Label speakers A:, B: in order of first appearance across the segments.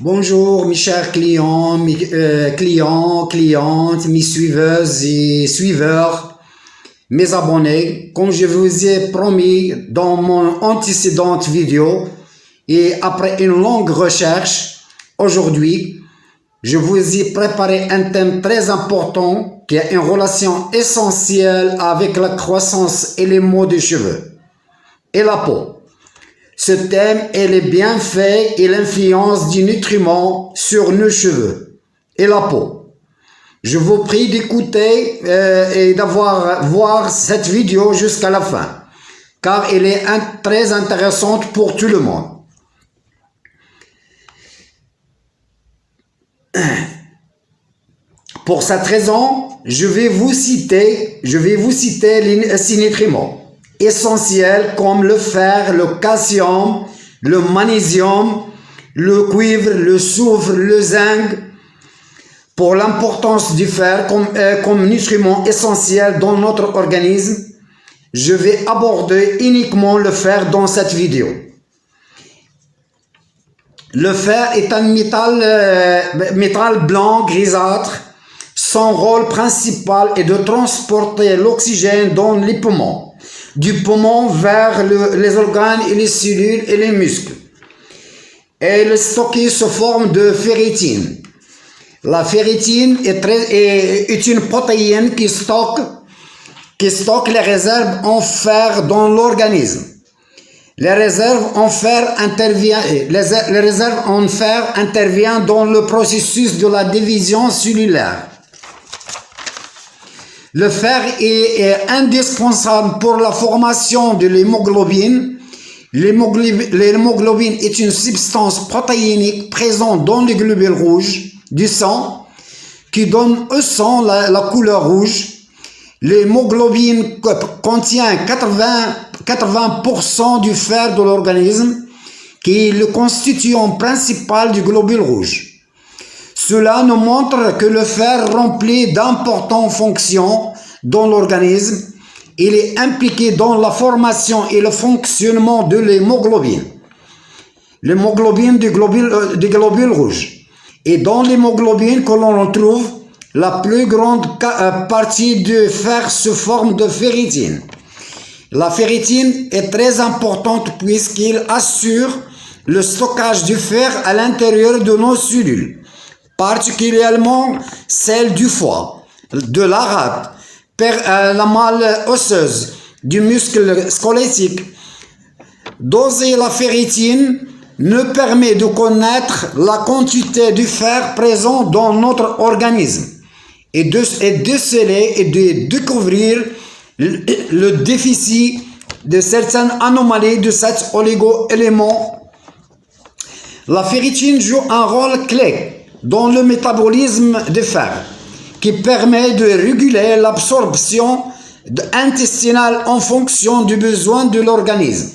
A: Bonjour mes chers clients, clientes, mes suiveuses et suiveurs, mes abonnés. Comme je vous ai promis dans mon antécédente vidéo et après une longue recherche, aujourd'hui, je vous ai préparé un thème très important qui a une relation essentielle avec la croissance et les maux des cheveux et la peau. Ce thème est les bienfaits et l'influence du nutriment sur nos cheveux et la peau. Je vous prie d'écouter et voir cette vidéo jusqu'à la fin, car elle est très intéressante pour tout le monde. Pour cette raison, je vais vous citer ces nutriments essentiels comme le fer, le calcium, le magnésium, le cuivre, le soufre, le zinc. Pour l'importance du fer comme nutriment essentiel dans notre organisme, je vais aborder uniquement le fer dans cette vidéo. Le fer est un métal blanc grisâtre. Son rôle principal est de transporter l'oxygène dans les poumons, du poumon vers les organes et les cellules et les muscles. Et le stocké sous forme de ferritine. La ferritine est une protéine qui stocke les réserves en fer dans l'organisme. Les réserves en fer interviennent dans le processus de la division cellulaire. Le fer est indispensable pour la formation de l'hémoglobine. L'hémoglobine est une substance protéinique présente dans les globules rouges du sang qui donne au sang la couleur rouge. L'hémoglobine contient 80% du fer de l'organisme qui est le constituant principal du globule rouge. Cela nous montre que le fer remplit d'importantes fonctions dans l'organisme. Il est impliqué dans la formation et le fonctionnement de l'hémoglobine. L'hémoglobine du globule rouge. Et dans l'hémoglobine que l'on retrouve, la plus grande partie du fer sous forme de ferritine. La ferritine est très importante puisqu'il assure le stockage du fer à l'intérieur de nos cellules, particulièrement celles du foie, de la rate, la malle osseuse, du muscle squelettique. Doser la ferritine nous permet de connaître la quantité du fer présent dans notre organisme et de déceler et de découvrir le déficit de certaines anomalies de cet oligo-élément. La ferritine joue un rôle clé dans le métabolisme du fer, qui permet de réguler l'absorption intestinale en fonction du besoin de l'organisme.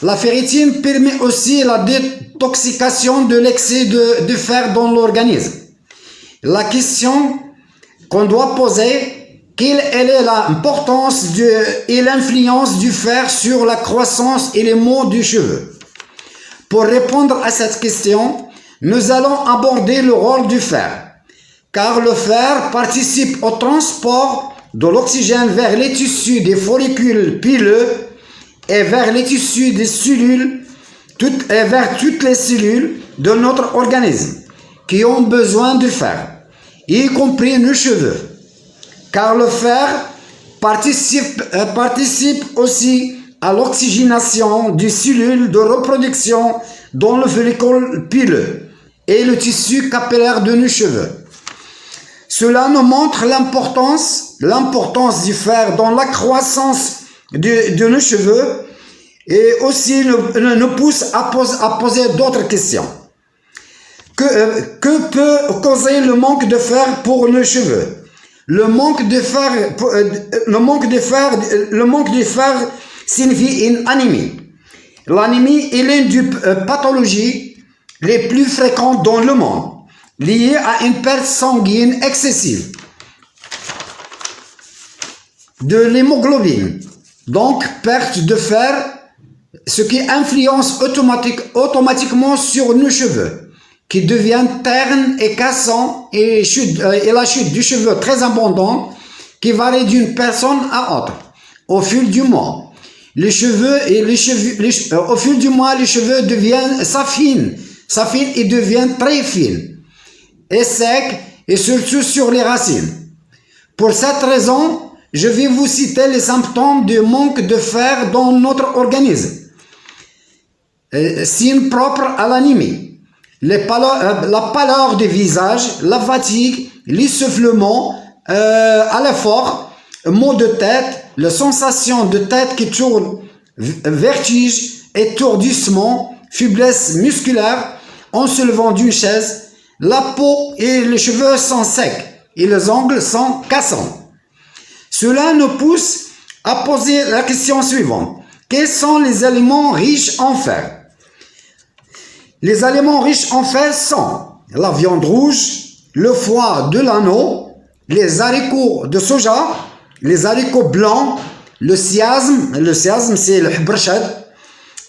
A: La ferritine permet aussi la détoxication de l'excès de fer dans l'organisme. La question qu'on doit poser, quelle est l'importance et l'influence du fer sur la croissance et les maux du cheveu? Pour répondre à cette question, nous allons aborder le rôle du fer, car le fer participe au transport de l'oxygène vers les tissus des follicules pileux et vers les tissus des cellules, vers toutes les cellules de notre organisme qui ont besoin du fer, y compris nos cheveux, car le fer participe aussi à l'oxygénation des cellules de reproduction dans le follicule pileux et le tissu capillaire de nos cheveux. Cela nous montre l'importance du fer dans la croissance de nos cheveux et aussi nous pousse à poser d'autres questions. Que peut causer le manque de fer pour nos cheveux? Le manque de fer signifie une anémie. L'anémie est l'une des pathologies les plus fréquentes dans le monde, liée à une perte sanguine excessive de l'hémoglobine. donc perte de fer, ce qui influence automatiquement sur nos cheveux, qui deviennent ternes et cassants, et la chute du cheveu très abondante, qui varie d'une personne à autre au fil du mois. Au fil du mois, les cheveux s'affinent et deviennent très fines et secs, et surtout sur les racines. Pour cette raison, je vais vous citer les symptômes du manque de fer dans notre organisme. Signes propres à l'anémie: la pâleur du visage, la fatigue, l'essoufflement à l'effort, maux de tête, la sensation de tête qui tourne, vertige, étourdissement, faiblesse musculaire en se levant d'une chaise. La peau et les cheveux sont secs et les ongles sont cassants. Cela nous pousse à poser la question suivante: quels sont les aliments riches en fer? Les aliments riches en fer sont la viande rouge, le foie de l'agneau, les haricots de soja, les haricots blancs, le siasme c'est le hbrchad,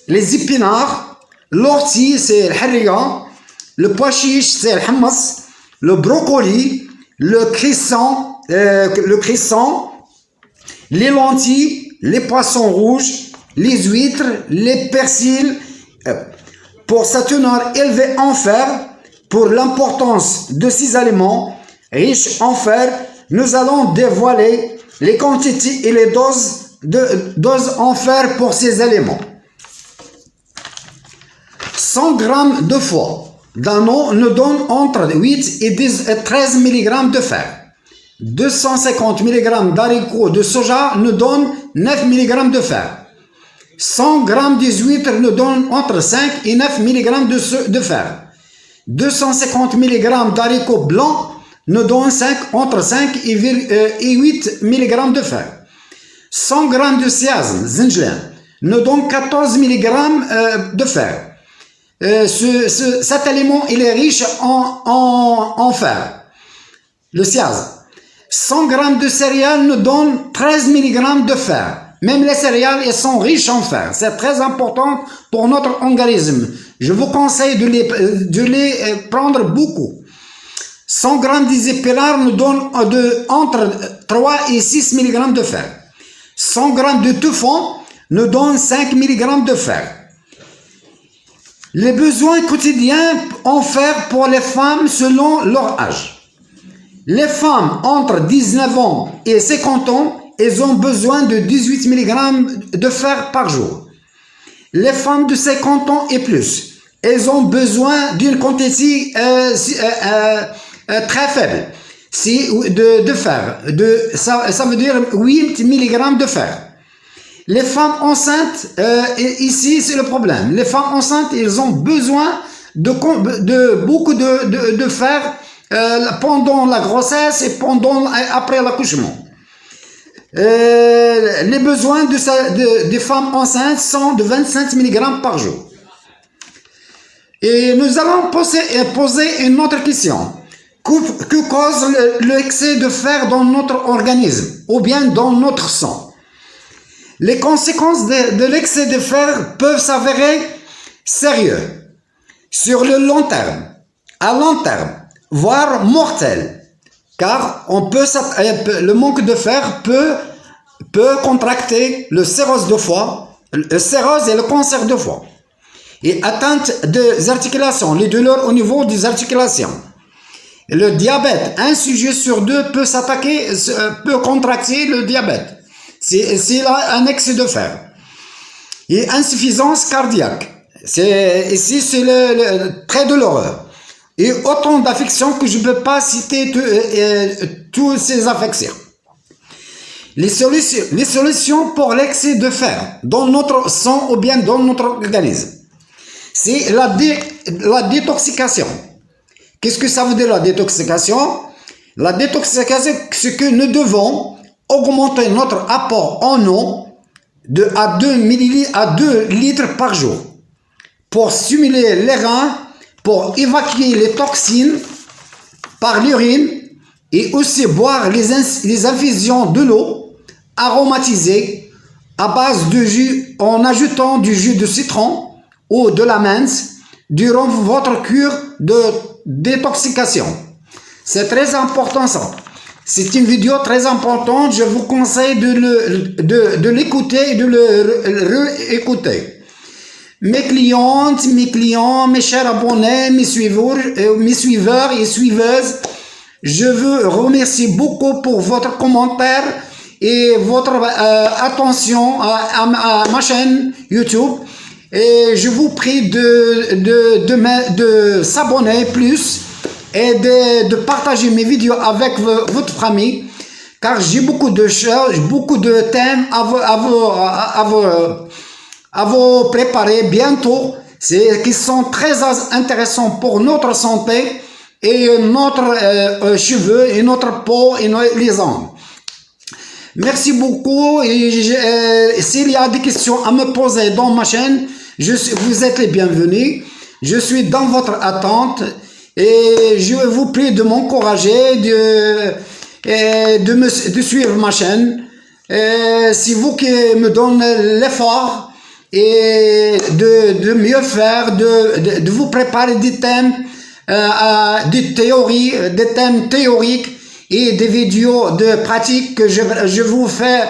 A: les épinards, l'ortie c'est le harriga, le pois chiche c'est le hummus, le brocoli, le cresson, les lentilles, les poissons rouges, les huîtres, les persils. Pour sa teneur élevée en fer, pour l'importance de ces aliments riches en fer, nous allons dévoiler les quantités et les doses en fer pour ces aliments. 100 g de foie d'agneau nous donne entre 8 et 13 mg de fer. 250 mg d'haricots de soja nous donne 9 mg de fer. 100 g d'huîtres nous donne entre 5 et 9 mg de fer. 250 mg d'haricots blancs nous donne entre 5 et 8 mg de fer. 100 g de siasme, zinjlin, nous donne 14 mg de fer. Cet aliment il est riche en fer, le siasme. 100 g de céréales nous donne 13 mg de fer. Même les céréales elles sont riches en fer. C'est très important pour notre organisme. Je vous conseille de les prendre beaucoup. 100 g d'épinards nous donne entre 3 et 6 mg de fer. 100 g de toufon nous donne 5 mg de fer. Les besoins quotidiens en fer pour les femmes selon leur âge. Les femmes entre 19 ans et 50 ans, elles ont besoin de 18 mg de fer par jour. Les femmes de 50 ans et plus, elles ont besoin d'une quantité très faible de fer. Ça veut dire 8 mg de fer. Les femmes enceintes, ici c'est le problème. Les femmes enceintes, elles ont besoin de beaucoup de fer pendant la grossesse et après l'accouchement. Les besoins des femmes enceintes sont de 25 mg par jour. Et nous allons poser une autre question. Que cause l'excès de fer dans notre organisme ou bien dans notre sang? Les conséquences de l'excès de fer peuvent s'avérer sérieuses sur le long terme, à long terme, voire mortelles, car le manque de fer peut contracter le cirrhose de foie, le cirrhose et le cancer de foie, et atteinte des articulations, les douleurs au niveau des articulations. Le diabète, un sujet sur deux peut contracter le diabète. C'est un excès de fer. Et insuffisance cardiaque. Ici, c'est très douloureux. Et autant d'affections que je ne peux pas citer toutes ces affections. Les solutions pour l'excès de fer dans notre sang ou bien dans notre organisme, c'est la détoxication. Qu'est-ce que ça veut dire la détoxication? La détoxication, c'est que nous devons augmenter notre apport en eau à 2 litres par jour pour stimuler les reins, pour évacuer les toxines par l'urine et aussi boire les infusions de l'eau aromatisée à base de jus en ajoutant du jus de citron ou de la menthe durant votre cure de détoxication. C'est très important ça. C'est une vidéo très importante. Je vous conseille de l'écouter et de le réécouter. Mes clientes, mes clients, mes chers abonnés, mes suiveurs et suiveuses, je veux remercier beaucoup pour votre commentaire et votre attention à ma chaîne YouTube. Et je vous prie de s'abonner plus et de partager mes vidéos avec votre famille, car j'ai beaucoup de choses, beaucoup de thèmes à vous préparer bientôt, qui sont très intéressants pour notre santé et notre cheveux et notre peau et les ongles. Merci beaucoup, et s'il y a des questions à me poser dans ma chaîne, vous êtes les bienvenus. Je suis dans votre attente et je vous prie de m'encourager, de suivre ma chaîne. C'est vous qui me donnez l'effort et de mieux faire, de vous préparer des thèmes, des thèmes théoriques et des vidéos de pratique que je vous fais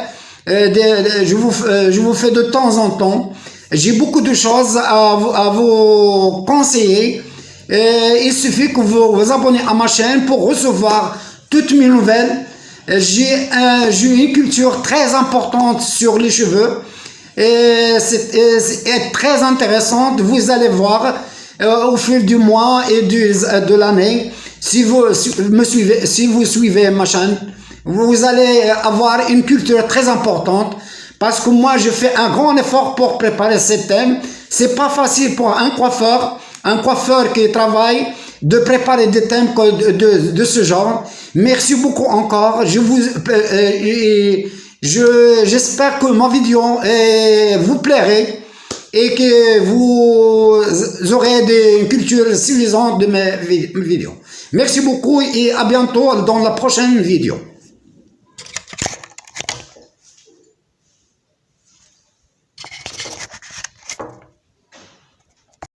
A: de temps en temps. J'ai beaucoup de choses à vous conseiller. Il suffit que vous vous abonnez à ma chaîne pour recevoir toutes mes nouvelles. J'ai une culture très importante sur les cheveux. C'est très intéressante. Vous allez voir au fil du mois et de l'année. Si vous suivez ma chaîne, vous allez avoir une culture très importante, parce que moi je fais un grand effort pour préparer ces thèmes. C'est pas facile pour un coiffeur qui travaille, de préparer des thèmes de ce genre. Merci beaucoup encore. J'espère que ma vidéo vous plairait et que vous aurez une culture suffisante de mes vidéos. Merci beaucoup et à bientôt dans la prochaine vidéo.